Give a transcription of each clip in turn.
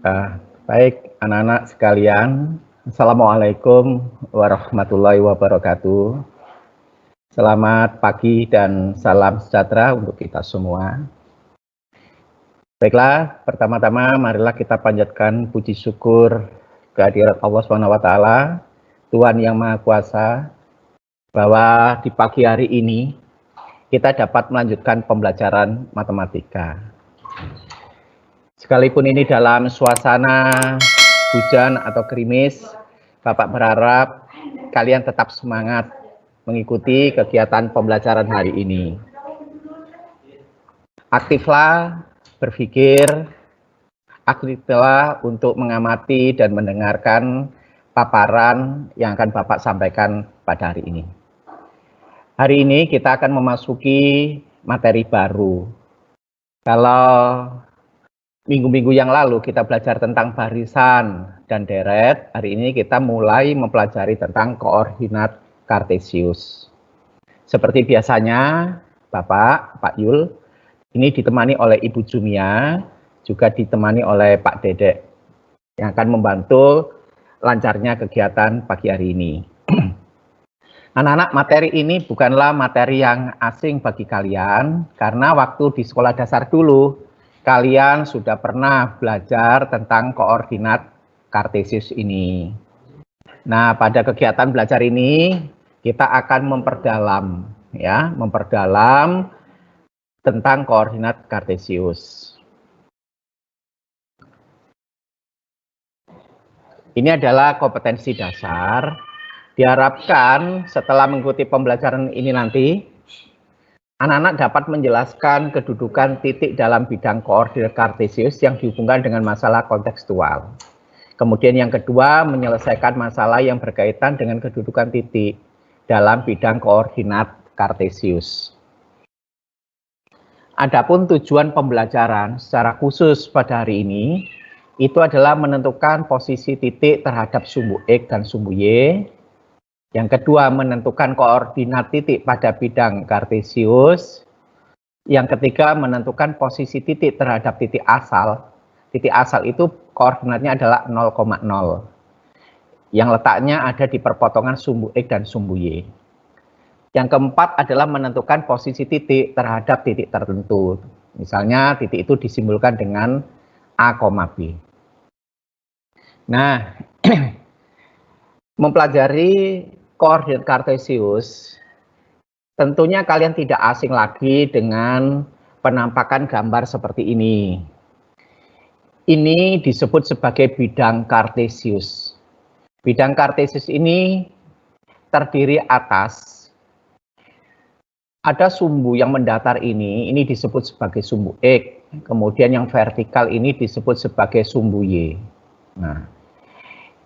Eh, Baik, anak-anak sekalian, Assalamualaikum warahmatullahi wabarakatuh. Selamat pagi dan salam sejahtera untuk kita semua. Baiklah, pertama-tama marilah kita panjatkan puji syukur kehadirat Allah SWT, Tuhan Yang Maha Kuasa, bahwa di pagi hari ini kita dapat melanjutkan pembelajaran matematika. Sekalipun ini dalam suasana hujan atau gerimis, Bapak berharap kalian tetap semangat mengikuti kegiatan pembelajaran hari ini. Aktiflah berpikir, aktiflah untuk mengamati dan mendengarkan paparan yang akan Bapak sampaikan pada hari ini. Hari ini kita akan memasuki materi baru. Kalau minggu-minggu yang lalu kita belajar tentang barisan dan deret, hari ini kita mulai mempelajari tentang koordinat kartesius. Seperti biasanya, Pak Yul, ini ditemani oleh Ibu Jumia, juga ditemani oleh Pak Dedek, yang akan membantu lancarnya kegiatan pagi hari ini. Anak-anak, materi ini bukanlah materi yang asing bagi kalian, karena waktu di sekolah dasar dulu, kalian sudah pernah belajar tentang koordinat kartesius ini. Nah, pada kegiatan belajar ini kita akan memperdalam tentang koordinat kartesius. Ini adalah kompetensi dasar. Diharapkan setelah mengikuti pembelajaran ini nanti, anak-anak dapat menjelaskan kedudukan titik dalam bidang koordinat kartesius yang dihubungkan dengan masalah kontekstual. Kemudian yang kedua, menyelesaikan masalah yang berkaitan dengan kedudukan titik dalam bidang koordinat kartesius. Adapun tujuan pembelajaran secara khusus pada hari ini, itu adalah menentukan posisi titik terhadap sumbu X dan sumbu Y. Yang kedua, menentukan koordinat titik pada bidang kartesius. Yang ketiga, menentukan posisi titik terhadap titik asal. Titik asal itu koordinatnya adalah 0,0. Yang letaknya ada di perpotongan sumbu X dan sumbu Y. Yang keempat adalah menentukan posisi titik terhadap titik tertentu. Misalnya titik itu disimbolkan dengan A, B. Nah, mempelajari koordinat kartesius, tentunya kalian tidak asing lagi dengan penampakan gambar seperti ini. Ini disebut sebagai bidang kartesius. Bidang kartesius ini terdiri atas, ada sumbu yang mendatar ini disebut sebagai sumbu X. Kemudian yang vertikal ini disebut sebagai sumbu Y. Nah,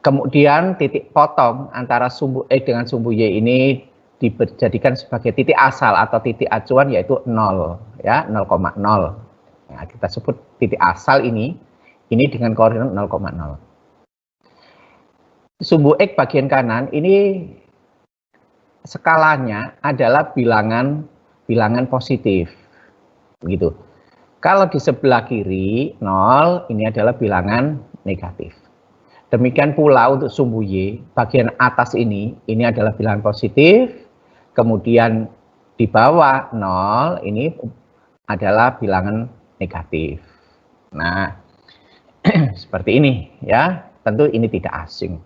kemudian titik potong antara sumbu X dengan sumbu Y ini dijadikan sebagai titik asal atau titik acuan, yaitu 0, ya, 0,0. Nah, kita sebut titik asal ini dengan koordinat 0,0. Sumbu X bagian kanan ini skalanya adalah bilangan positif, begitu. Kalau di sebelah kiri 0, ini adalah bilangan negatif. Demikian pula untuk sumbu Y, bagian atas ini adalah bilangan positif, kemudian di bawah 0 ini adalah bilangan negatif. Nah, seperti ini ya, tentu ini tidak asing.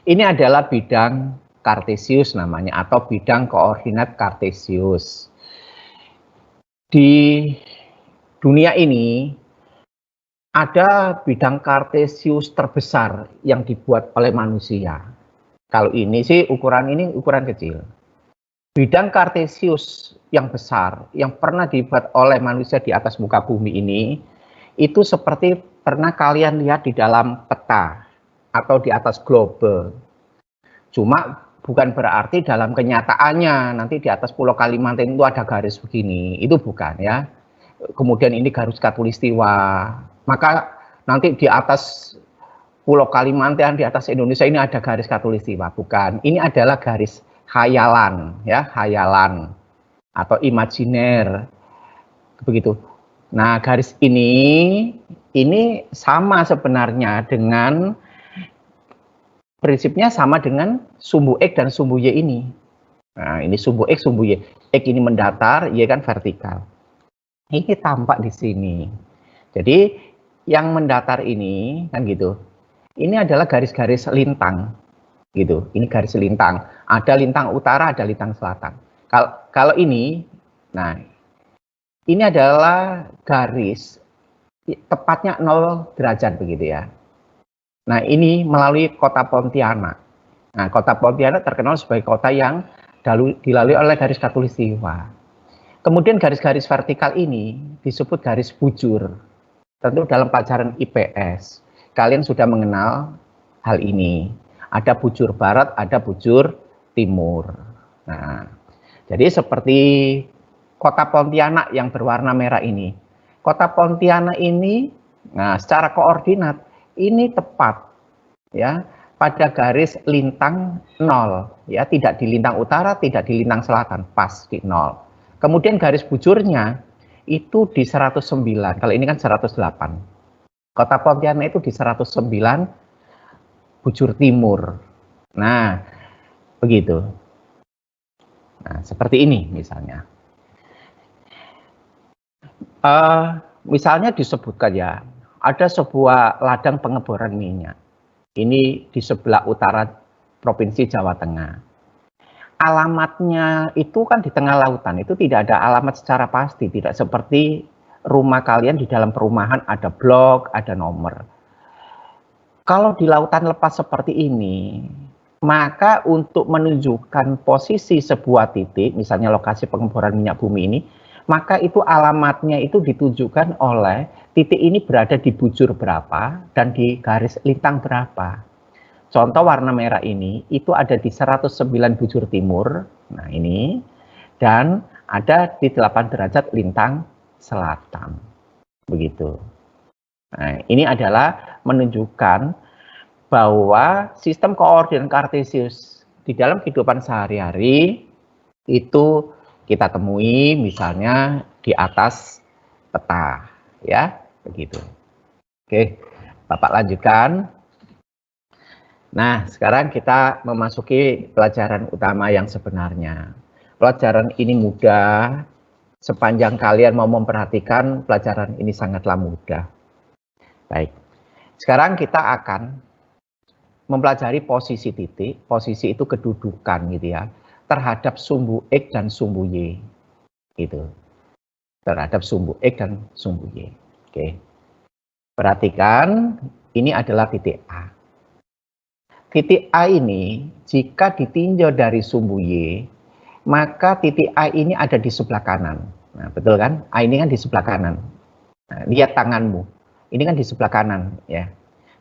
Ini adalah bidang kartesius namanya, atau bidang koordinat kartesius. Di dunia ini ada bidang kartesius terbesar yang dibuat oleh manusia. Kalau ini sih ukuran kecil. Bidang kartesius yang besar yang pernah dibuat oleh manusia di atas muka bumi ini, itu seperti pernah kalian lihat di dalam peta atau di atas globe. Cuma bukan berarti dalam kenyataannya nanti di atas Pulau Kalimantan itu ada garis begini, itu bukan ya. Kemudian ini garis khatulistiwa, maka nanti di atas Pulau Kalimantan, di atas Indonesia ini ada garis khatulistiwa, bukan. Ini adalah garis khayalan, ya, khayalan atau imajiner, begitu. Nah, garis ini ini sama sebenarnya dengan prinsipnya sama dengan sumbu X dan sumbu Y ini. Nah, ini sumbu X, sumbu Y. X ini mendatar, Y kan vertikal. Ini tampak di sini. Jadi yang mendatar ini kan gitu. Ini adalah garis-garis lintang gitu. Ini garis lintang. Ada lintang utara, ada lintang selatan. Kalau ini, nah ini adalah garis tepatnya 0 derajat begitu ya. Nah ini melalui kota Pontianak. Nah kota Pontianak terkenal sebagai kota yang dilalui oleh garis khatulistiwa. Kemudian garis-garis vertikal ini disebut garis bujur. Tentu dalam pelajaran IPS, kalian sudah mengenal hal ini. Ada bujur barat, ada bujur timur. Nah, jadi seperti kota Pontianak yang berwarna merah ini. Kota Pontianak ini, nah secara koordinat, ini tepat ya pada garis lintang 0. Ya, tidak di lintang utara, tidak di lintang selatan, pas di 0. Kemudian garis bujurnya itu di 109, kalau ini kan 108. Kota Pontianak itu di 109 bujur timur. Nah, begitu. Nah, seperti ini misalnya. Misalnya disebutkan ya, ada sebuah ladang pengeboran minyak. Ini di sebelah utara Provinsi Jawa Tengah. Alamatnya itu kan di tengah lautan, itu tidak ada alamat secara pasti, tidak seperti rumah kalian di dalam perumahan ada blok, ada nomor. Kalau di lautan lepas seperti ini, maka untuk menunjukkan posisi sebuah titik, misalnya lokasi pengeboran minyak bumi ini, maka itu alamatnya itu ditujukan oleh titik ini berada di bujur berapa dan di garis lintang berapa. Contoh warna merah ini itu ada di 109 bujur timur, nah ini, dan ada di 8 derajat lintang selatan, begitu. Nah ini adalah menunjukkan bahwa sistem koordinat kartesius di dalam kehidupan sehari-hari itu kita temui misalnya di atas peta, ya, begitu. Oke, Bapak lanjutkan. Nah, sekarang kita memasuki pelajaran utama yang sebenarnya. Pelajaran ini mudah, sepanjang kalian mau memperhatikan pelajaran ini sangatlah mudah. Baik, sekarang kita akan mempelajari posisi titik, posisi itu kedudukan gitu ya, terhadap sumbu X dan sumbu Y. Gitu. Terhadap sumbu X dan sumbu Y. Oke. Perhatikan, ini adalah titik A. Titik A ini jika ditinjau dari sumbu Y, maka titik A ini ada di sebelah kanan. Nah, betul kan? A ini kan di sebelah kanan. Nah, lihat tanganmu. Ini kan di sebelah kanan, ya.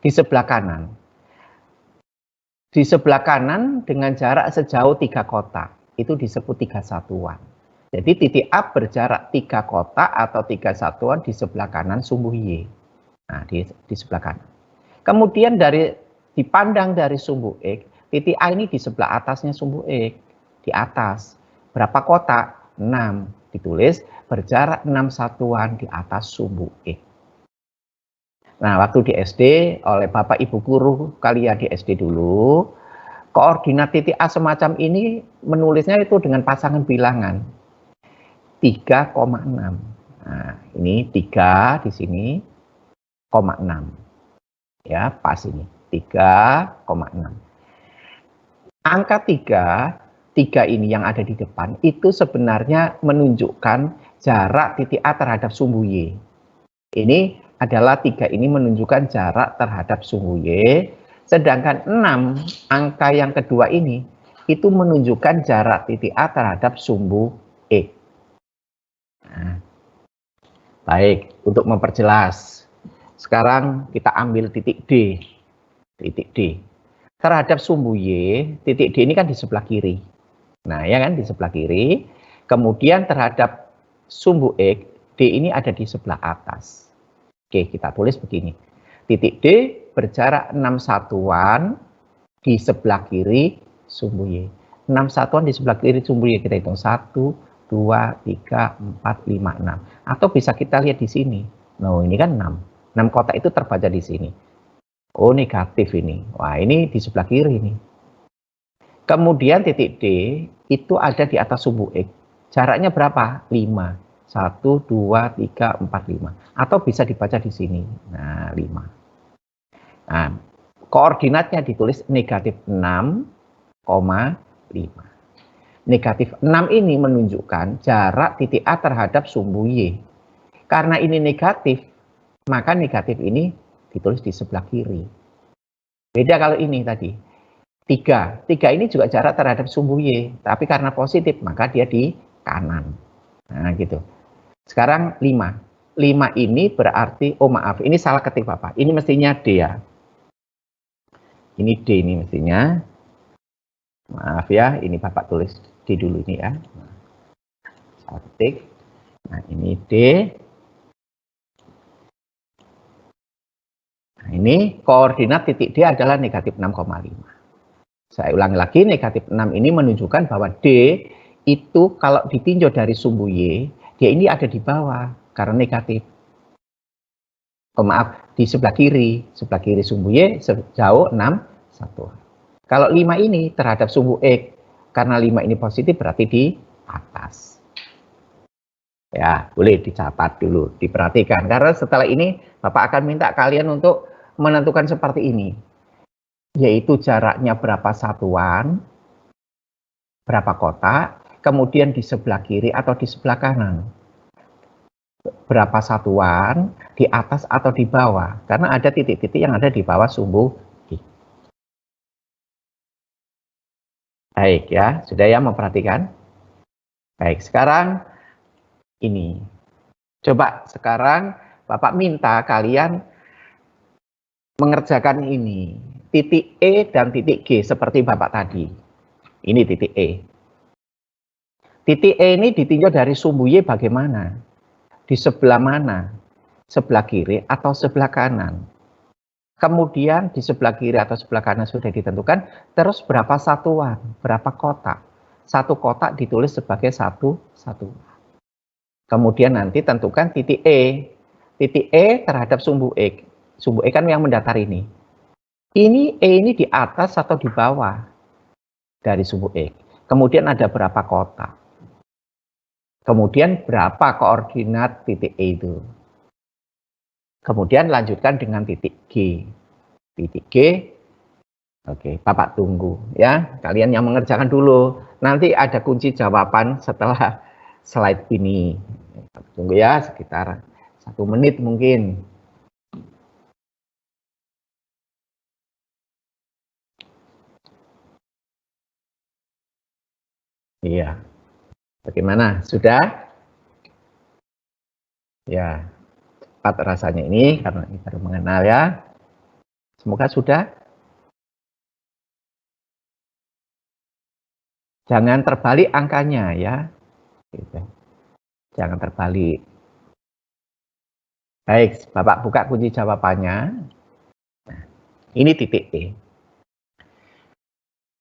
Di sebelah kanan. Di sebelah kanan dengan jarak sejauh 3 kotak. Itu disebut 3 satuan. Jadi titik A berjarak 3 kotak atau 3 satuan di sebelah kanan sumbu Y. Nah, di sebelah kanan. Kemudian dipandang dari sumbu X, titik A ini di sebelah atasnya sumbu X, di atas. Berapa kotak? 6. Ditulis berjarak 6 satuan di atas sumbu X. Nah, waktu di SD, oleh Bapak Ibu guru kalian di SD dulu, koordinat titik A semacam ini menulisnya itu dengan pasangan bilangan 3,6. Nah, ini 3 di sini, 0,6. Ya, pas ini. 3,6. Angka 3 ini yang ada di depan, itu sebenarnya menunjukkan jarak titik A terhadap sumbu Y. Ini adalah 3 ini menunjukkan jarak terhadap sumbu Y, sedangkan 6, angka yang kedua ini, itu menunjukkan jarak titik A terhadap sumbu X. Nah, baik, untuk memperjelas, sekarang kita ambil titik D. Titik D. Terhadap sumbu Y, titik D ini kan di sebelah kiri. Nah, ya kan, di sebelah kiri. Kemudian terhadap sumbu X, D ini ada di sebelah atas. Oke, kita tulis begini. Titik D berjarak 6 satuan di sebelah kiri sumbu Y. 6 satuan di sebelah kiri sumbu Y, kita hitung 1, 2, 3, 4, 5, 6. Atau bisa kita lihat di sini. Nah, ini kan 6. 6 kotak itu terbaca di sini. Oh, negatif ini. Wah, ini di sebelah kiri nih. Kemudian titik D itu ada di atas sumbu X. Jaraknya berapa? 5. 1, 2, 3, 4, 5. Atau bisa dibaca di sini. Nah, 5. Nah, koordinatnya ditulis negatif 6,5. Negatif 6 ini menunjukkan jarak titik A terhadap sumbu Y. Karena ini negatif, maka negatif ini ditulis di sebelah kiri. Beda kalau ini tadi. 3 ini juga jarak terhadap sumbu Y, tapi karena positif maka dia di kanan. Nah, gitu. Sekarang 5. 5 ini berarti, oh maaf, ini salah ketik Bapak. Ini mestinya D ya. Ini D ini mestinya. Maaf ya, ini Bapak tulis D dulu ini ya. Salah ketik. Nah, ini D. Nah, ini koordinat titik D adalah negatif 6,5. Saya ulangi lagi, negatif 6 ini menunjukkan bahwa D itu kalau ditinjau dari sumbu Y, dia ini ada di bawah karena negatif. Oh maaf, di sebelah kiri sumbu Y sejauh 6, 1. Kalau 5 ini terhadap sumbu X, karena 5 ini positif berarti di atas. Ya, boleh dicatat dulu, diperhatikan. Karena setelah ini Bapak akan minta kalian untuk menentukan seperti ini. Yaitu jaraknya berapa satuan, berapa kotak, kemudian di sebelah kiri atau di sebelah kanan. Berapa satuan, di atas atau di bawah. Karena ada titik-titik yang ada di bawah sumbu I. Baik ya, sudah ya memperhatikan? Baik, sekarang ini. Coba sekarang Bapak minta kalian mengerjakan ini. Titik E dan titik G seperti Bapak tadi. Ini titik E. Titik E ini ditinjau dari sumbu Y bagaimana? Di sebelah mana? Sebelah kiri atau sebelah kanan? Kemudian di sebelah kiri atau sebelah kanan sudah ditentukan. Terus berapa satuan? Berapa kotak? Satu kotak ditulis sebagai satu satuan. Kemudian nanti tentukan titik E. Titik E terhadap sumbu X. Sumbu E kan yang mendatar ini. Ini E ini di atas atau di bawah dari sumbu X. Kemudian ada berapa kotak. Kemudian berapa koordinat titik E itu. Kemudian lanjutkan dengan titik G. Titik G, oke, Bapak tunggu ya. Kalian yang mengerjakan dulu. Nanti ada kunci jawaban setelah slide ini. Tunggu ya, sekitar 1 menit mungkin. Iya. Bagaimana? Sudah? Ya, cepat rasanya ini karena ini baru mengenal ya. Semoga sudah. Jangan terbalik angkanya ya. Gitu. Jangan terbalik. Baik, Bapak buka kunci jawabannya. Nah, ini titik E.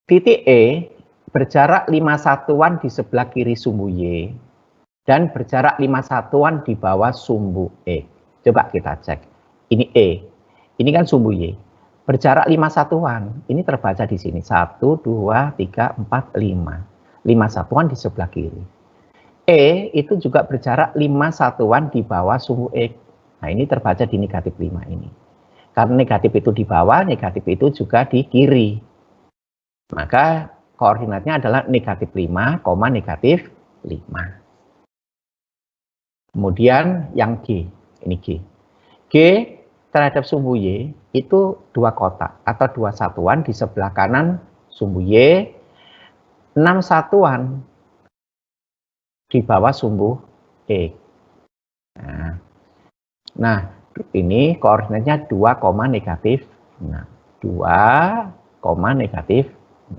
Titik E berjarak 5 satuan di sebelah kiri sumbu Y dan berjarak 5 satuan di bawah sumbu E. Coba kita cek. Ini E. Ini kan sumbu Y. Berjarak 5 satuan. Ini terbaca di sini. 1, 2, 3, 4, 5. 5 satuan di sebelah kiri. E itu juga berjarak 5 satuan di bawah sumbu X. Nah, ini terbaca di negatif 5 ini. Karena negatif itu di bawah, negatif itu juga di kiri. Maka koordinatnya adalah negatif 5, negatif 5. Kemudian yang G, ini G. G terhadap sumbu Y itu 2 kotak atau 2 satuan di sebelah kanan sumbu Y, 6 satuan di bawah sumbu E. Nah, ini koordinatnya 2, negatif 6. 2, negatif 6.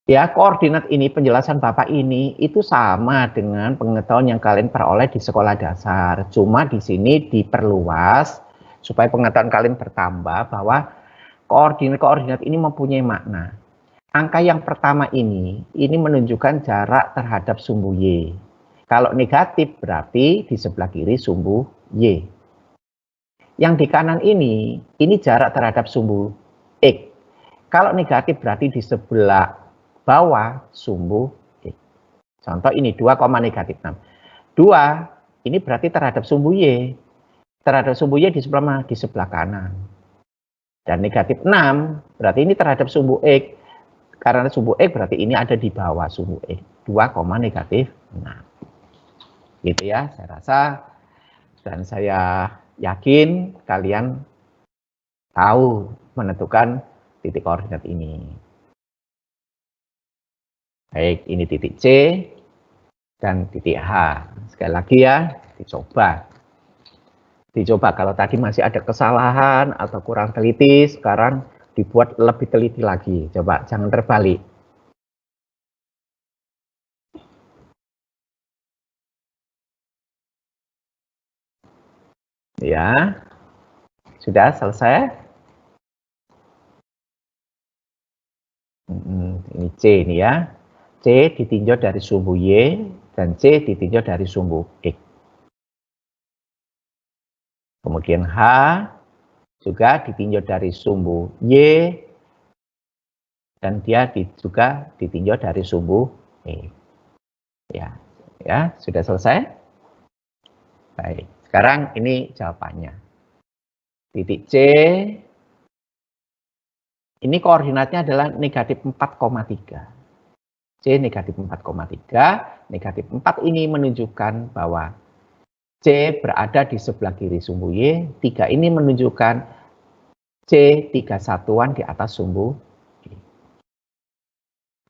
Ya, koordinat ini, penjelasan Bapak ini itu sama dengan pengetahuan yang kalian peroleh di sekolah dasar. Cuma di sini diperluas supaya pengetahuan kalian bertambah bahwa koordinat-koordinat ini mempunyai makna. Angka yang pertama ini menunjukkan jarak terhadap sumbu Y. Kalau negatif berarti di sebelah kiri sumbu Y. Yang di kanan ini jarak terhadap sumbu X. Kalau negatif berarti di sebelah bawah sumbu X. Contoh ini 2, negatif 6. 2 ini berarti terhadap sumbu Y. Terhadap sumbu Y di sebelah mana? Di sebelah kanan. Dan negatif 6 berarti ini terhadap sumbu X. Karena sumbu X berarti ini ada di bawah sumbu X. 2, negatif 6. Gitu ya, saya rasa. Dan saya yakin kalian tahu menentukan titik koordinat ini. Baik, ini titik C dan titik H. Sekali lagi ya, dicoba. Kalau tadi masih ada kesalahan atau kurang teliti, sekarang dibuat lebih teliti lagi. Coba, jangan terbalik. Ya, sudah selesai. Ini C ini ya. C ditinjau dari sumbu Y dan C ditinjau dari sumbu X. Kemudian H juga ditinjau dari sumbu Y dan dia juga ditinjau dari sumbu E. Ya, sudah selesai? Baik, sekarang ini jawabannya. Titik C, ini koordinatnya adalah negatif 4,3. C negatif 4,3, negatif 4 ini menunjukkan bahwa C berada di sebelah kiri sumbu Y, 3 ini menunjukkan C 3 satuan di atas sumbu Y.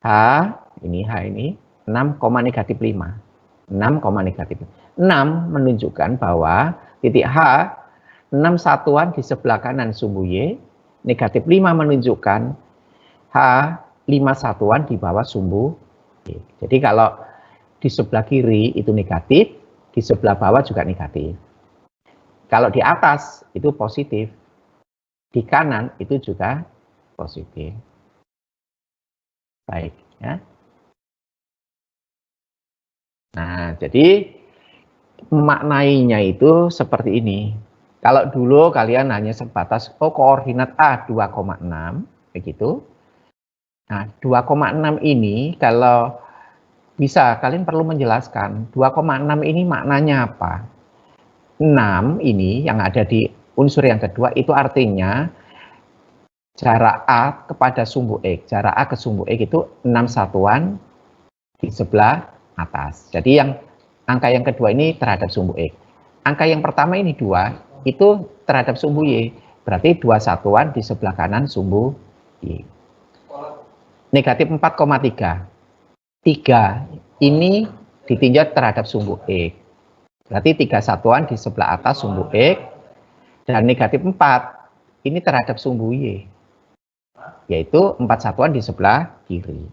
H ini 6, negatif 5. 6, negatif 6 menunjukkan bahwa titik H 6 satuan di sebelah kanan sumbu Y, negatif 5 menunjukkan H 5 satuan di bawah sumbu Y. Jadi kalau di sebelah kiri itu negatif, di sebelah bawah juga negatif. Kalau di atas itu positif, di kanan itu juga positif. Baik ya. Nah, jadi memaknainya itu seperti ini. Kalau dulu kalian hanya sebatas koordinat A 2,6 begitu. Nah, 2,6 ini kalau bisa kalian perlu menjelaskan 2,6 ini maknanya apa? 6 ini yang ada di unsur yang kedua itu artinya jarak A kepada sumbu X. Jarak A ke sumbu X itu 6 satuan di sebelah atas. Jadi yang angka yang kedua ini terhadap sumbu X. Angka yang pertama ini 2, itu terhadap sumbu Y. Berarti 2 satuan di sebelah kanan sumbu Y. Negatif 4,3. 3 ini ditinjau terhadap sumbu X. Berarti 3 satuan di sebelah atas sumbu X. Dan negatif 4 ini terhadap sumbu Y. Yaitu 4 satuan di sebelah kiri.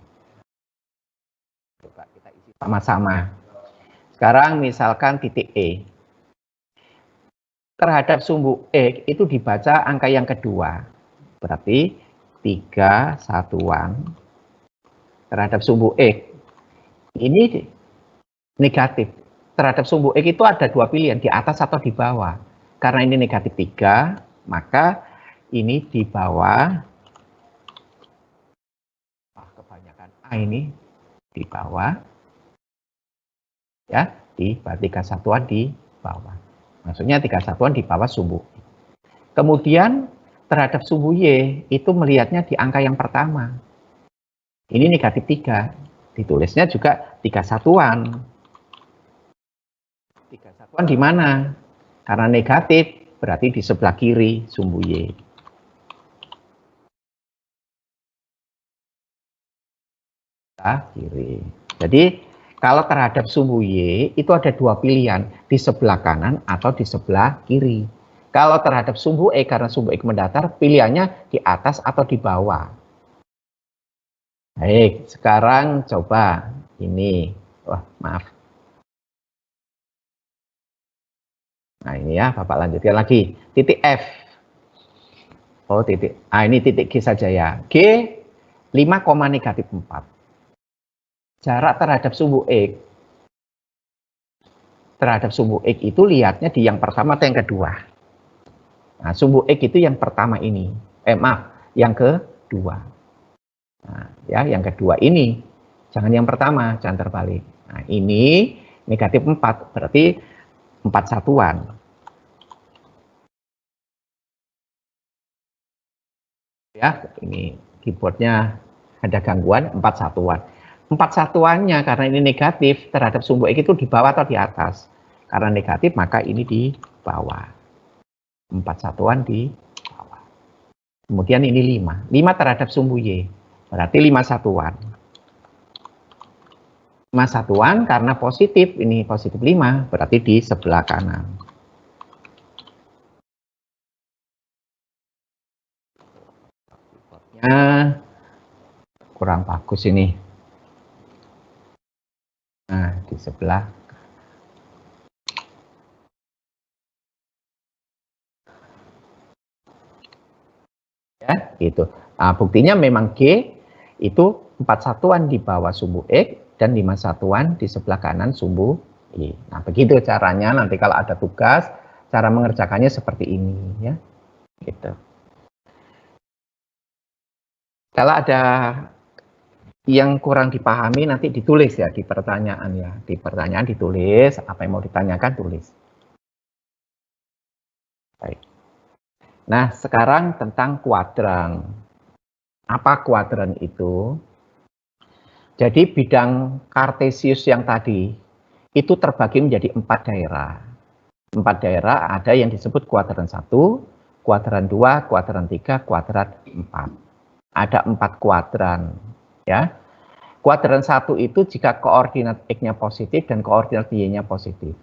Coba kita isi sama-sama. Sekarang misalkan titik E. Terhadap sumbu X itu dibaca angka yang kedua. Berarti 3 satuan terhadap sumbu X. Ini negatif. Terhadap sumbu X itu ada 2 pilihan, di atas atau di bawah. Karena ini negatif 3, maka ini di bawah. Kebanyakan A ini di bawah. Ya, di 3 satuan di bawah. Maksudnya 3 satuan di bawah sumbu. Kemudian terhadap sumbu Y itu melihatnya di angka yang pertama. Ini negatif 3. Ditulisnya juga 3 satuan. 3 satuan di mana? Karena negatif berarti di sebelah kiri sumbu Y. Kiri. Jadi kalau terhadap sumbu Y itu ada 2 pilihan, di sebelah kanan atau di sebelah kiri. Kalau terhadap sumbu E karena sumbu X mendatar, pilihannya di atas atau di bawah. Baik, sekarang coba ini. Wah, maaf. Nah, ini ya, Bapak lanjutkan lagi. Titik F. Oh, titik. Ah, ini titik G saja ya. G 5, negatif 4. Jarak terhadap sumbu X terhadap sumbu X itu lihatnya di yang pertama atau yang kedua. Nah, sumbu X itu yang pertama ini. Maaf, yang kedua. Nah, ya, yang kedua ini. Jangan yang pertama, jangan terbalik. Nah, ini negatif 4, berarti 4 satuan. Ya, ini keyboardnya ada gangguan, 4 satuan. 4 satuannya karena ini negatif terhadap sumbu X itu di bawah atau di atas. Karena negatif maka ini di bawah. 4 satuan di bawah. Kemudian ini 5. 5 terhadap sumbu Y. Berarti 5 satuan. 5 satuan karena positif. Ini positif 5. Berarti di sebelah kanan. Kurang bagus ini. Nah, di sebelah ya, gitu. Nah, buktinya memang G itu 4 satuan di bawah sumbu X dan 5 satuan di sebelah kanan sumbu Y. Nah, begitu caranya nanti kalau ada tugas, cara mengerjakannya seperti ini ya. Gitu. Kalau ada yang kurang dipahami nanti ditulis ya di pertanyaan ya. Di pertanyaan ditulis, apa yang mau ditanyakan tulis. Baik. Nah, sekarang tentang kuadran. Apa kuadran itu? Jadi bidang kartesius yang tadi itu terbagi menjadi 4 daerah. 4 daerah ada yang disebut kuadran 1, kuadran 2, kuadran 3, kuadran 4. Ada 4 kuadran ya. Kuadran 1 itu jika koordinat X-nya positif dan koordinat Y-nya positif.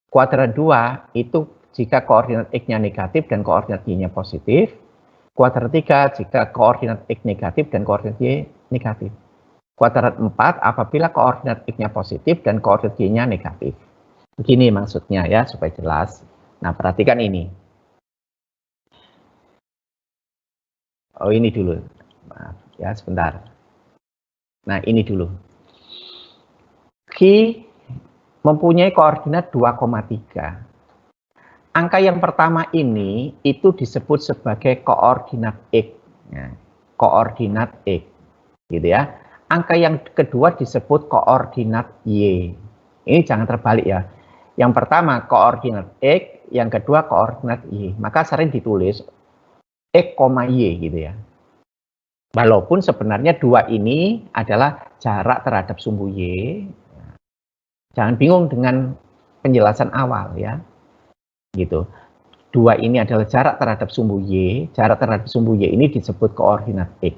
Kuadran 2 itu jika koordinat X-nya negatif dan koordinat Y-nya positif. Kuadran 3 jika koordinat X negatif dan koordinat Y negatif. Kuadran 4 apabila koordinat X-nya positif dan koordinat Y-nya negatif. Begini maksudnya ya, supaya jelas. Nah, perhatikan ini. Oh, ini dulu. Maaf, ya, sebentar. Nah, ini dulu. Q mempunyai koordinat 2,3. Angka yang pertama ini itu disebut sebagai koordinat X. Ya, koordinat X. Gitu ya. Angka yang kedua disebut koordinat Y. Ini jangan terbalik ya. Yang pertama koordinat X, yang kedua koordinat Y. Maka sering ditulis X, Y gitu ya. Walaupun sebenarnya 2 ini adalah jarak terhadap sumbu Y. Jangan bingung dengan penjelasan awal ya. Gitu. 2 ini adalah jarak terhadap sumbu Y. Jarak terhadap sumbu Y ini disebut koordinat X.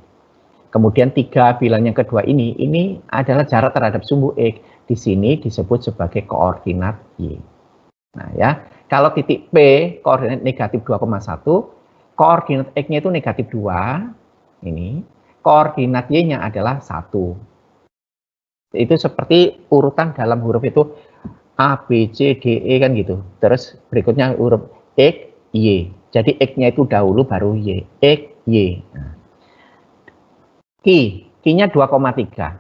Kemudian 3 bilang yang kedua ini adalah jarak terhadap sumbu X. Di sini disebut sebagai koordinat Y. Nah ya, kalau titik P koordinat negatif 2,1, koordinat X-nya itu negatif 2. Ini, koordinat Y-nya adalah 1. Itu seperti urutan dalam huruf itu A, B, C, D, E kan gitu. Terus berikutnya huruf X, Y. Jadi X-nya itu dahulu baru Y. X, Y. Nah. Q-nya 2,3.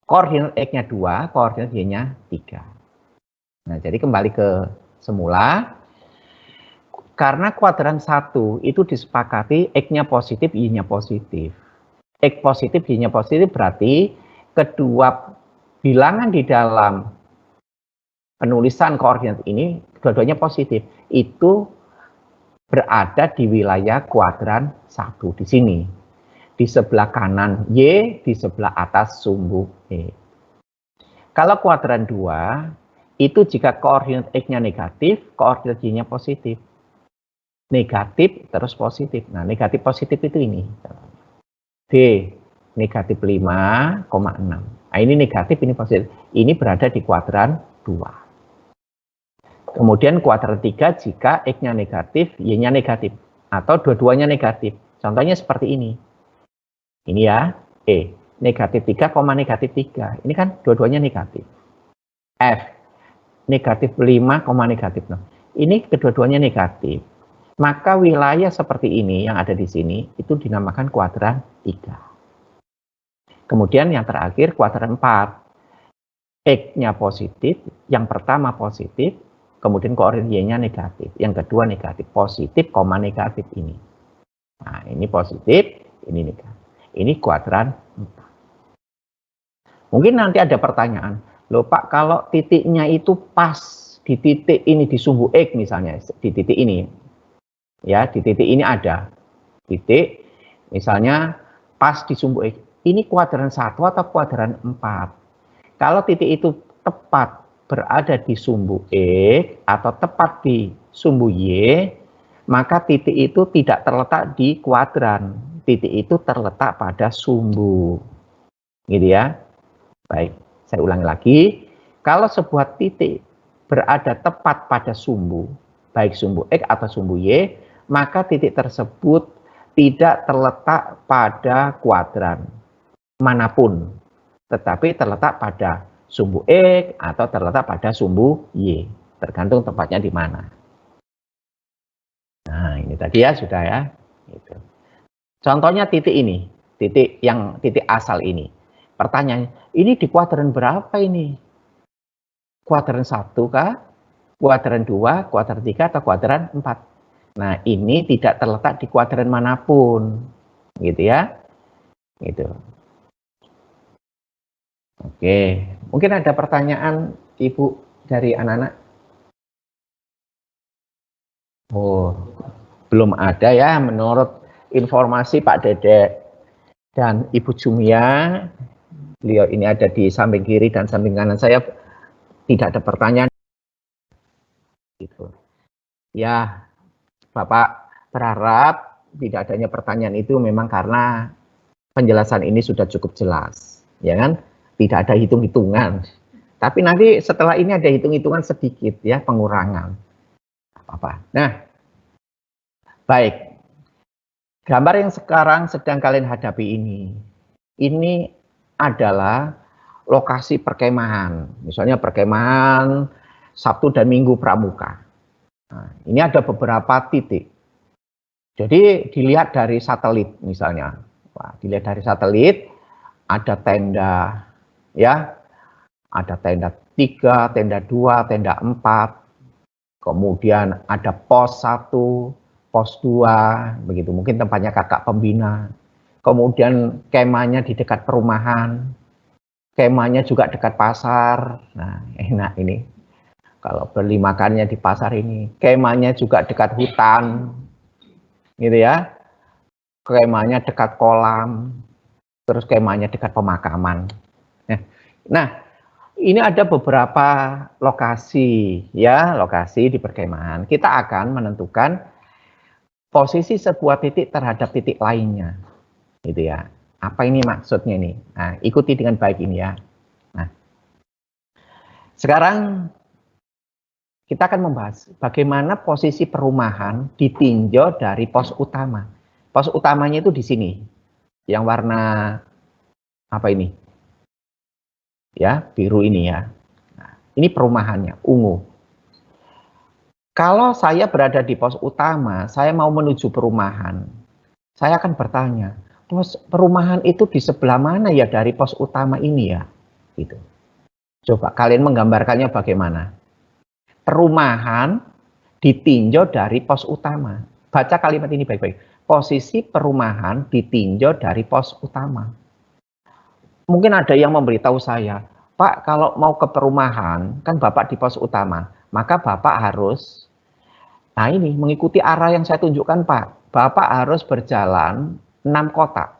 Koordinat X-nya 2, koordinat Y-nya 3. Nah, jadi kembali ke semula. Karena kuadran 1 itu disepakati X-nya positif, Y-nya positif. X positif, Y-nya positif berarti kedua bilangan di dalam penulisan koordinat ini, dua-duanya positif. Itu berada di wilayah kuadran 1 di sini. Di sebelah kanan Y, di sebelah atas sumbu E. Kalau kuadran 2, itu jika koordinat X-nya negatif, koordinat Y-nya positif. Negatif terus positif. Nah, negatif positif itu ini. D, negatif 5,6. Nah, ini negatif, ini positif. Ini berada di kuadran 2. Kemudian kuadran 3 jika X-nya negatif, Y-nya negatif. Atau dua-duanya negatif. Contohnya seperti ini. Ini ya, E, negatif 3, negatif 3. Ini kan dua-duanya negatif. F, negatif 5, negatif 6. Ini kedua-duanya negatif. Maka wilayah seperti ini yang ada di sini, itu dinamakan kuadran 3. Kemudian yang terakhir kuadran 4. X-nya positif, yang pertama positif, kemudian koordinat Y-nya negatif, yang kedua negatif, positif, koma negatif ini. Nah, ini positif, ini negatif. Ini kuadran 4. Mungkin nanti ada pertanyaan, loh Pak, kalau titiknya itu pas di titik ini, di sumbu X misalnya, di titik ini, ya, di titik ini ada titik, misalnya pas di sumbu X, ini kuadran 1 atau kuadran 4? Kalau titik itu tepat berada di sumbu X atau tepat di sumbu Y, maka titik itu tidak terletak di kuadran. Titik itu terletak pada sumbu. Gitu ya. Baik, saya ulangi lagi. Kalau sebuah titik berada tepat pada sumbu, baik sumbu X atau sumbu Y, maka titik tersebut tidak terletak pada kuadran manapun, tetapi terletak pada sumbu X atau terletak pada sumbu Y, tergantung tempatnya di mana. Nah, ini tadi ya, sudah ya. Gitu. Contohnya titik ini, titik asal ini. Pertanyaannya, ini di kuadran berapa ini? Kuadran 1 kah? Kuadran 2, kuadran 3, atau kuadran 4? Nah, ini tidak terletak di kuadran manapun. Gitu ya. Gitu. Oke, mungkin ada pertanyaan Ibu dari anak-anak? Oh, belum ada ya, menurut informasi Pak Dede dan Ibu Jumia, beliau ini ada di samping kiri dan samping kanan saya, tidak ada pertanyaan. Gitu. Ya, Bapak berharap tidak adanya pertanyaan itu memang karena penjelasan ini sudah cukup jelas, ya kan? Tidak ada hitung-hitungan. Tapi nanti setelah ini ada hitung-hitungan sedikit ya, pengurangan. Apa? Nah, baik. Gambar yang sekarang sedang kalian hadapi ini adalah lokasi perkemahan. Misalnya perkemahan Sabtu dan Minggu Pramuka. Nah, ini ada beberapa titik. Jadi dilihat dari satelit misalnya. Wah, dilihat dari satelit ada tenda ya, ada tenda 3, tenda 2, tenda 4, kemudian ada pos 1, pos 2, begitu, mungkin tempatnya kakak pembina, kemudian kemahnya di dekat perumahan, kemahnya juga dekat pasar. Nah, enak ini, kalau beli makannya di pasar ini, kemahnya juga dekat hutan, gitu ya, kemahnya dekat kolam, terus kemahnya dekat pemakaman. Nah, ini ada beberapa lokasi ya, lokasi di perkemahan. Kita akan menentukan posisi sebuah titik terhadap titik lainnya. Gitu ya. Apa ini maksudnya nih? Nah, ikuti dengan baik ini ya. Nah, sekarang kita akan membahas bagaimana posisi perumahan ditinjau dari pos utama. Pos utamanya itu di sini. Yang warna apa ini? Ya, biru ini ya. Nah, ini perumahannya, ungu. Kalau saya berada di pos utama, saya mau menuju perumahan, saya akan bertanya, pos perumahan itu di sebelah mana ya dari pos utama ini ya? Gitu. Coba kalian menggambarkannya bagaimana? Perumahan ditinjau dari pos utama. Baca kalimat ini baik-baik. Posisi perumahan ditinjau dari pos utama. Mungkin ada yang memberitahu saya, Pak, kalau mau ke perumahan, kan Bapak di pos utama, maka Bapak harus, nah ini, mengikuti arah yang saya tunjukkan, Pak. Bapak harus berjalan 6 kotak,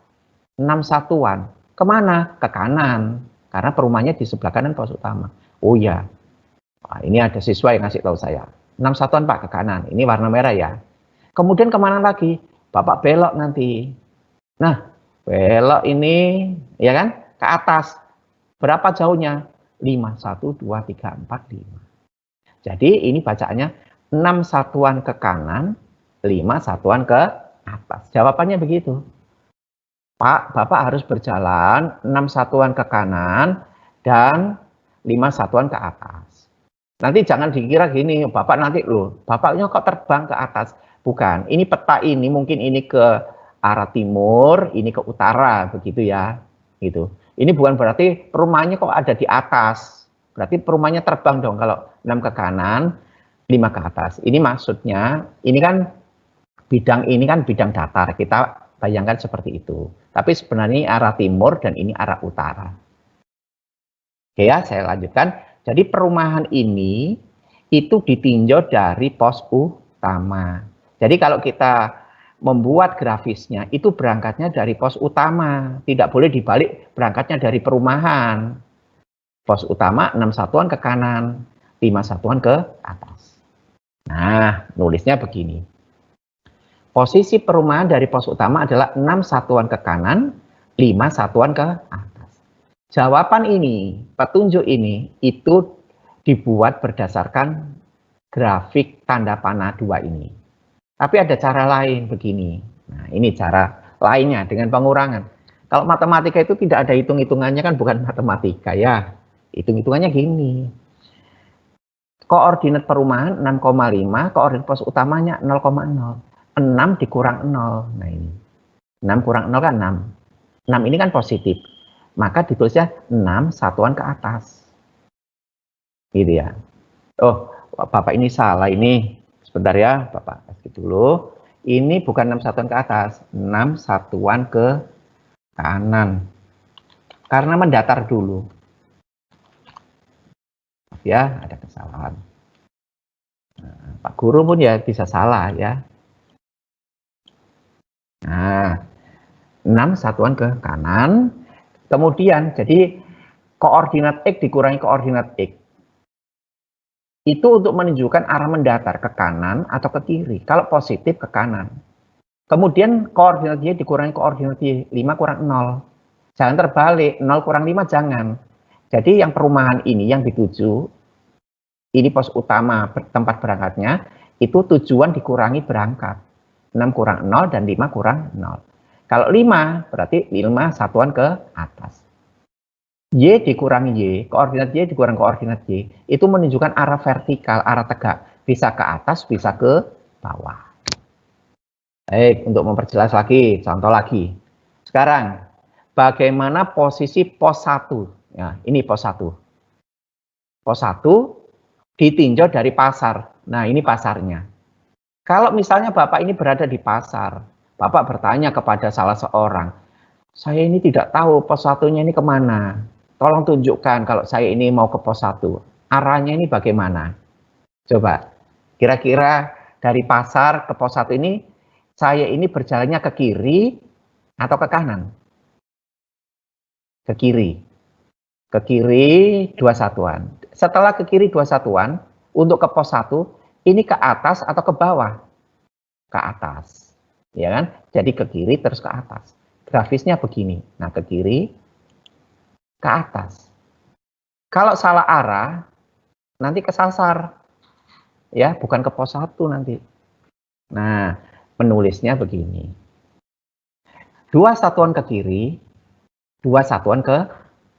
6 satuan. Kemana? Ke kanan. Karena perumahannya di sebelah kanan pos utama. Oh ya, nah, ini ada siswa yang ngasih tahu saya. 6 satuan, Pak, ke kanan. Ini warna merah ya. Kemudian kemana lagi? Bapak belok nanti. Nah, belok ini, ya kan? Ke atas. Berapa jauhnya? 5, 1, 2, 3, 4, 5. Jadi ini bacaannya 6 satuan ke kanan, 5 satuan ke atas. Jawabannya begitu. Pak, Bapak harus berjalan 6 satuan ke kanan dan 5 satuan ke atas. Nanti jangan dikira gini, Bapak nanti loh, Bapaknya kok terbang ke atas. Bukan, ini peta ini mungkin ini ke arah timur, ini ke utara, begitu ya. Gitu. Ini bukan berarti rumahnya kok ada di atas. Berarti perumahannya terbang dong kalau 6 ke kanan, 5 ke atas. Ini maksudnya, ini kan bidang datar. Kita bayangkan seperti itu. Tapi sebenarnya arah timur dan ini arah utara. Oke ya, saya lanjutkan. Jadi perumahan ini itu ditinjau dari pos utama. Jadi kalau kita membuat grafisnya, itu berangkatnya dari pos utama. Tidak boleh dibalik berangkatnya dari perumahan. Pos utama 6 satuan ke kanan, 5 satuan ke atas. Nah, nulisnya begini. Posisi perumahan dari pos utama adalah 6 satuan ke kanan, 5 satuan ke atas. Jawaban ini, petunjuk ini, itu dibuat berdasarkan grafik tanda panah 2 ini. Tapi ada cara lain begini. Nah, ini cara lainnya dengan pengurangan. Kalau matematika itu tidak ada hitung-hitungannya, kan bukan matematika ya. Hitung-hitungannya gini. Koordinat perumahan 6,5, koordinat pos utamanya 0,0. 6 dikurang 0. Nah ini. 6 kurang 0 kan 6. 6 ini kan positif. Maka ditulisnya 6 satuan ke atas. Gitu ya. Oh, Bapak ini salah ini. Sebentar ya, Bapak kasih dulu. Ini bukan 6 satuan ke atas, 6 satuan ke kanan. Karena mendatar dulu. Ya, ada kesalahan. Nah, Pak Guru pun ya bisa salah ya. Nah, 6 satuan ke kanan. Kemudian, jadi koordinat X dikurangi koordinat X. Itu untuk menunjukkan arah mendatar ke kanan atau ke kiri. Kalau positif ke kanan. Kemudian koordinat Y dikurangi koordinat Y. 5 kurang 0. Jangan terbalik. 0 kurang 5 jangan. Jadi yang perumahan ini yang dituju, ini pos utama tempat berangkatnya, itu tujuan dikurangi berangkat. 6 kurang 0 dan 5 kurang 0. Kalau 5, berarti 5 satuan ke atas. Y dikurangi Y, koordinat Y dikurangi koordinat Y, itu menunjukkan arah vertikal, arah tegak. Bisa ke atas, bisa ke bawah. Baik, untuk memperjelas lagi, contoh lagi. Sekarang, bagaimana posisi pos 1? Ya, ini pos 1. Pos 1 ditinjau dari pasar. Nah, ini pasarnya. Kalau misalnya Bapak ini berada di pasar, Bapak bertanya kepada salah seorang, saya ini tidak tahu pos 1-nya ini kemana. Tolong tunjukkan kalau saya ini mau ke pos 1. Arahnya ini bagaimana? Coba, kira-kira dari pasar ke pos 1 ini, saya ini berjalannya ke kiri atau ke kanan? Ke kiri. Ke kiri 2 satuan. Setelah ke kiri 2 satuan, untuk ke pos 1, ini ke atas atau ke bawah? Ke atas. Ya kan? Jadi ke kiri terus ke atas. Grafisnya begini. Nah, ke kiri, ke atas. Kalau salah arah, nanti kesasar. Ya, bukan ke pos 1 nanti. Nah, menulisnya begini. 2 satuan ke kiri, 2 satuan ke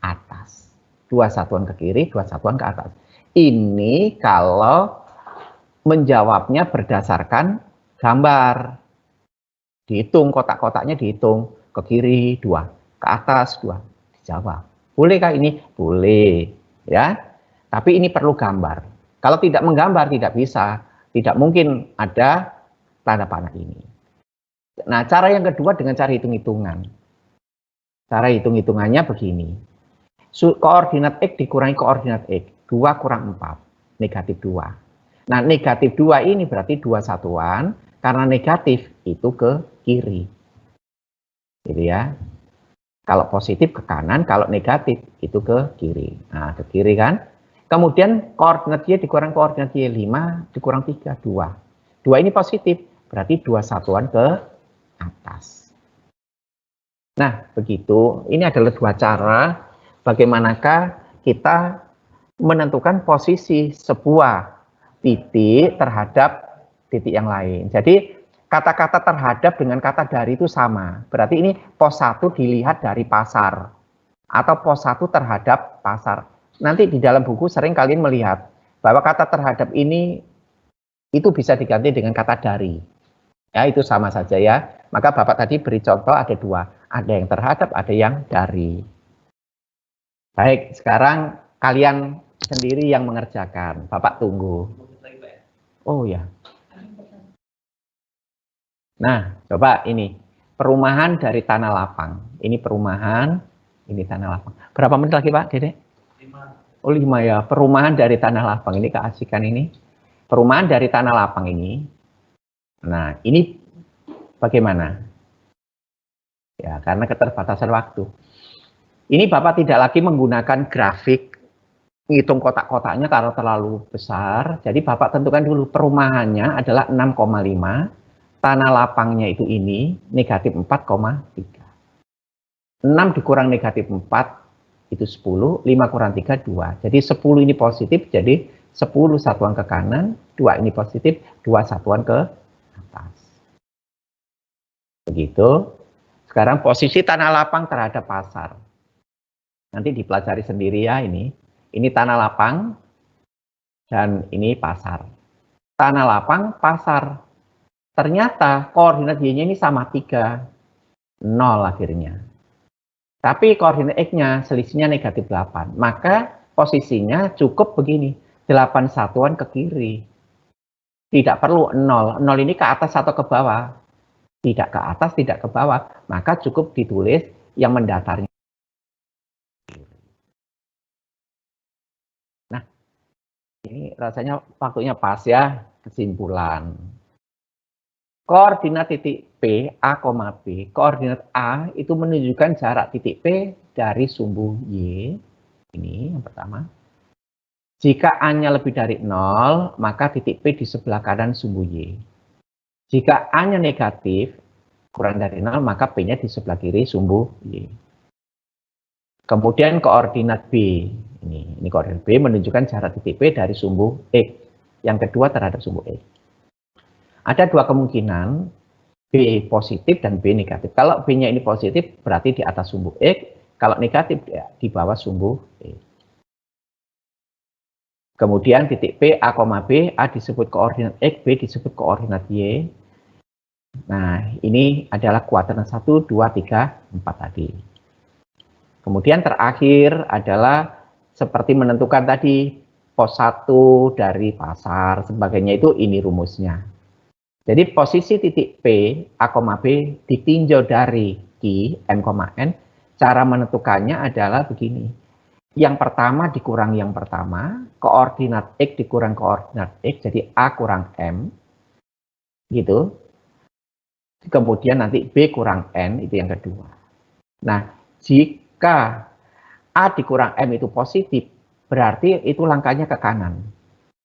atas. 2 satuan ke kiri, 2 satuan ke atas. Ini kalau menjawabnya berdasarkan gambar. Dihitung, kotak-kotaknya dihitung. Ke kiri 2, ke atas 2. Dijawab. Bolehkah ini? Boleh. Ya. Tapi ini perlu gambar. Kalau tidak menggambar, tidak bisa. Tidak mungkin ada tanda panah ini. Nah, cara yang kedua dengan cara hitung-hitungan. Cara hitung-hitungannya begini. Koordinat X dikurangi koordinat X. 2 kurang 4. Negatif 2. Nah, negatif 2 ini berarti 2 satuan. Karena negatif itu ke kiri. Gitu ya. Kalau positif ke kanan, kalau negatif itu ke kiri. Nah, ke kiri kan. Kemudian koordinat Y dikurang koordinat Y 5 dikurang 3, 2. 2 ini positif, berarti 2 satuan ke atas. Nah, begitu. Ini adalah 2 cara bagaimanakah kita menentukan posisi sebuah titik terhadap titik yang lain. Jadi kata-kata terhadap dengan kata dari itu sama. Berarti ini pos 1 dilihat dari pasar. Atau pos 1 terhadap pasar. Nanti di dalam buku sering kalian melihat bahwa kata terhadap ini itu bisa diganti dengan kata dari. Ya, itu sama saja ya. Maka Bapak tadi beri contoh ada 2. Ada yang terhadap, ada yang dari. Baik, sekarang kalian sendiri yang mengerjakan. Bapak tunggu. Oh ya. Nah, coba ini. Perumahan dari tanah lapang. Ini perumahan, ini tanah lapang. Berapa menit lagi Pak, Dede? 5. Oh 5 ya. Perumahan dari tanah lapang. Ini keasikan ini. Perumahan dari tanah lapang ini. Nah, ini bagaimana? Ya, karena keterbatasan waktu. Ini Bapak tidak lagi menggunakan grafik, ngitung kotak-kotaknya kalau terlalu besar. Jadi Bapak tentukan dulu perumahannya adalah 6,5. Tanah lapangnya itu ini, negatif 4,3. 6 dikurang negatif 4, itu 10. 5 kurang 3, 2. Jadi 10 ini positif, jadi 10 satuan ke kanan, 2 ini positif, 2 satuan ke atas. Begitu. Sekarang posisi tanah lapang terhadap pasar. Nanti dipelajari sendiri ya ini. Ini tanah lapang, dan ini pasar. Tanah lapang, pasar. Ternyata koordinat Y-nya ini sama 3. 0 akhirnya. Tapi koordinat X-nya selisihnya negatif 8. Maka posisinya cukup begini. 8 satuan ke kiri. Tidak perlu 0. 0 ini ke atas atau ke bawah? Tidak ke atas, tidak ke bawah. Maka cukup ditulis yang mendatarnya. Nah, ini rasanya waktunya pas ya. Kesimpulan. Koordinat titik P, A, B. Koordinat A itu menunjukkan jarak titik P dari sumbu Y. Ini yang pertama. Jika A-nya lebih dari 0, maka titik P di sebelah kanan sumbu Y. Jika A-nya negatif, kurang dari 0, maka P-nya di sebelah kiri sumbu Y. Kemudian koordinat B. Ini koordinat B menunjukkan jarak titik P dari sumbu X. Yang kedua terhadap sumbu X. Ada dua kemungkinan, B positif dan B negatif. Kalau B-nya ini positif, berarti di atas sumbu X. Kalau negatif, ya, di bawah sumbu X. Kemudian titik P, A, B, A disebut koordinat X, B disebut koordinat Y. Nah, ini adalah kuadran 1, 2, 3, 4 tadi. Kemudian terakhir adalah seperti menentukan tadi, pos 1 dari pasar, sebagainya itu ini rumusnya. Jadi posisi titik P, A, B ditinjau dari Q, M, N. Cara menentukannya adalah begini. Yang pertama dikurang yang pertama, koordinat X dikurang koordinat X, jadi A kurang M. Gitu. Kemudian nanti B kurang N, itu yang kedua. Nah, jika A dikurang M itu positif, berarti itu langkahnya ke kanan.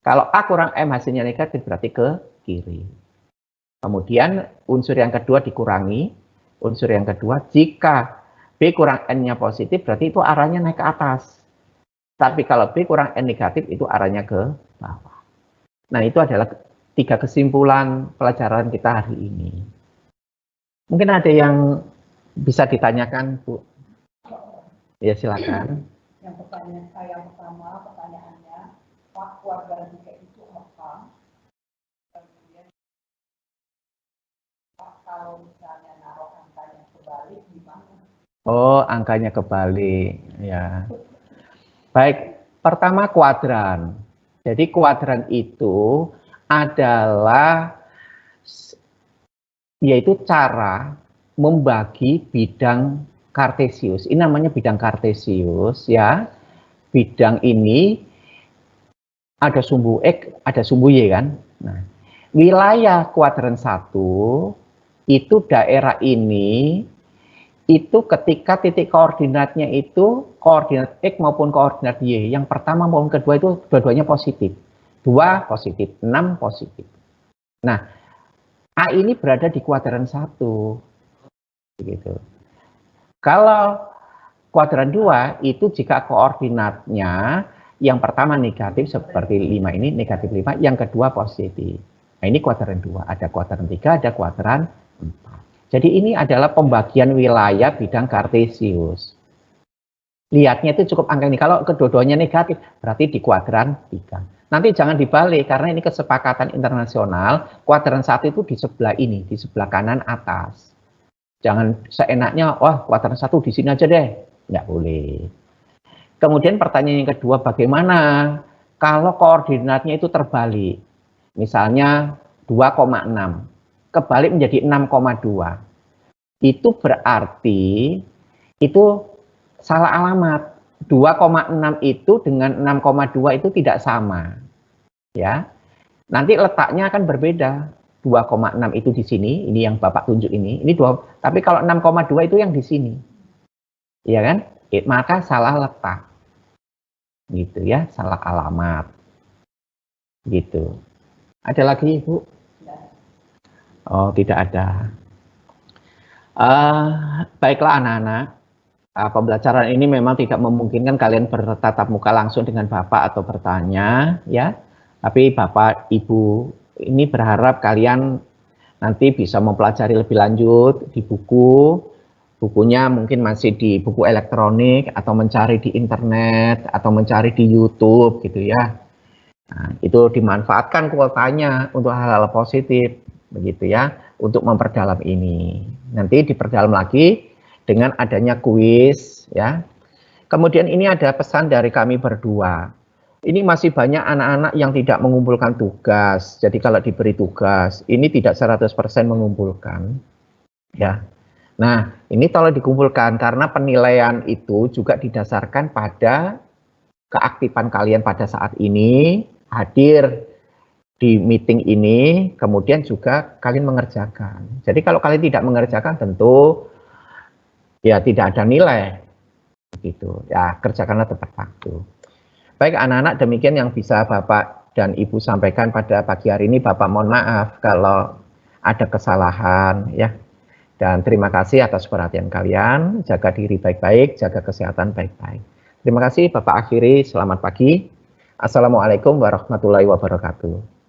Kalau A kurang M hasilnya negatif, berarti ke kiri. Kemudian unsur yang kedua dikurangi. Unsur yang kedua, jika B kurang N-nya positif, berarti itu arahnya naik ke atas. Tapi kalau B kurang N negatif, itu arahnya ke bawah. Nah, itu adalah 3 kesimpulan pelajaran kita hari ini. Mungkin ada yang bisa ditanyakan, Bu? Ya, silakan. Yang pertanyaan saya pertama, pertanyaannya, Pak, kuadran 3 itu apa? Kemudian, Pak, kalau misalnya naruh angkanya kebalik, gimana? Oh, angkanya kebalik, ya. Baik, pertama kuadran. Jadi kuadran itu adalah yaitu cara membagi bidang kartesius. Ini namanya bidang kartesius ya. Bidang ini ada sumbu X, ada sumbu Y kan. Nah, wilayah kuadran 1 itu daerah ini itu ketika titik koordinatnya itu koordinat X maupun koordinat Y. Yang pertama maupun kedua itu dua-duanya positif. 2 positif, 6 positif. Nah, A ini berada di kuadran 1. Begitu. Kalau kuadran 2 itu jika koordinatnya yang pertama negatif seperti 5 ini negatif 5, yang kedua positif. Nah, ini kuadran 2, ada kuadran 3, ada kuadran 4. Jadi ini adalah pembagian wilayah bidang kartesius. Lihatnya itu cukup angka ini. Kalau kedua-duanya negatif, berarti di kuadran 3. Nanti jangan dibalik, karena ini kesepakatan internasional. Kuadran 1 itu di sebelah ini, di sebelah kanan atas. Jangan seenaknya, wah kuadran 1 di sini aja deh. Nggak boleh. Kemudian pertanyaan yang kedua, bagaimana kalau koordinatnya itu terbalik? Misalnya 2,6, kebalik menjadi 6,2. Itu berarti itu salah alamat. 2,6 itu dengan 6,2 itu tidak sama. Ya. Nanti letaknya akan berbeda. 2,6 itu di sini, ini yang Bapak tunjuk ini 2, tapi kalau 6,2 itu yang di sini. Iya kan? Maka salah letak. Gitu ya, salah alamat. Gitu. Ada lagi, Ibu? Oh, tidak ada. Baiklah anak-anak, pembelajaran ini memang tidak memungkinkan kalian bertatap muka langsung dengan Bapak atau bertanya, ya. Tapi Bapak, Ibu, ini berharap kalian nanti bisa mempelajari lebih lanjut di buku. Bukunya mungkin masih di buku elektronik atau mencari di internet atau mencari di YouTube gitu ya. Nah, itu dimanfaatkan kuotanya untuk hal-hal positif begitu ya, untuk memperdalam ini. Nanti diperdalam lagi dengan adanya kuis ya. Kemudian ini ada pesan dari kami berdua. Ini masih banyak anak-anak yang tidak mengumpulkan tugas. Jadi kalau diberi tugas, ini tidak 100% mengumpulkan. Ya. Nah, ini tolong dikumpulkan karena penilaian itu juga didasarkan pada keaktifan kalian pada saat ini, hadir di meeting ini, kemudian juga kalian mengerjakan. Jadi kalau kalian tidak mengerjakan tentu ya tidak ada nilai. Gitu. Ya, kerjakanlah tepat waktu. Baik anak-anak, demikian yang bisa Bapak dan Ibu sampaikan pada pagi hari ini. Bapak mohon maaf kalau ada kesalahan ya. Dan terima kasih atas perhatian kalian. Jaga diri baik-baik, jaga kesehatan baik-baik. Terima kasih Bapak akhiri, selamat pagi. Assalamualaikum warahmatullahi wabarakatuh.